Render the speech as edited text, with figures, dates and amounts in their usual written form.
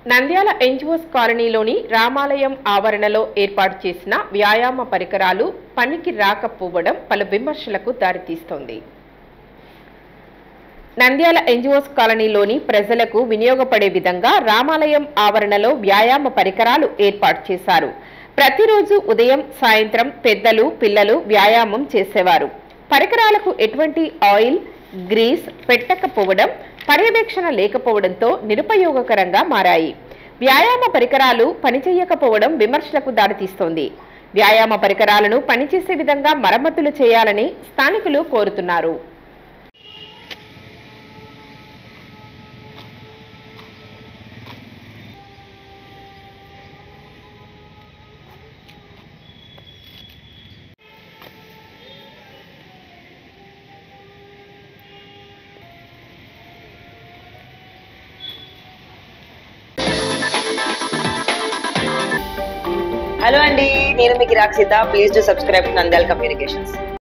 Nandyal NGOs కాలనీలోని రామాలయం ఆవరణలో ఏర్పాటు చేసిన వ్యాయామ పరికరాలు పనికి రాకపోవడం పలు విమర్శలకు దారితీస్తోంది. నంద్యాల ఎన్జిఓస్ కాలనీలోని ప్రజలకు వినియోగపడే విధంగా రామాలయం ఆవరణలో వ్యాయామ పరికరాలు ఏర్పాటు చేశారు. ప్రతిరోజు ఉదయం సాయంత్రం పెద్దలు పిల్లలు వ్యాయామం చేసేవారు. పరికరాలకు ఎటువంటి ఆయిల్ గ్రీస్ పెట్టకపోవడం, పర్యవేక్షణ లేకపోవడంతో నిరుపయోగకరంగా మారాయి. వ్యాయామ పరికరాలు పనిచేయకపోవడం విమర్శలకు దారితీస్తోంది. వ్యాయామ పరికరాలను పనిచేసే విధంగా మరమ్మతులు చేయాలని స్థానికులు కోరుతున్నారు. హలో అండి, నేను మీ కిరాక్ Seetha. Please do subscribe to Nandyala communications.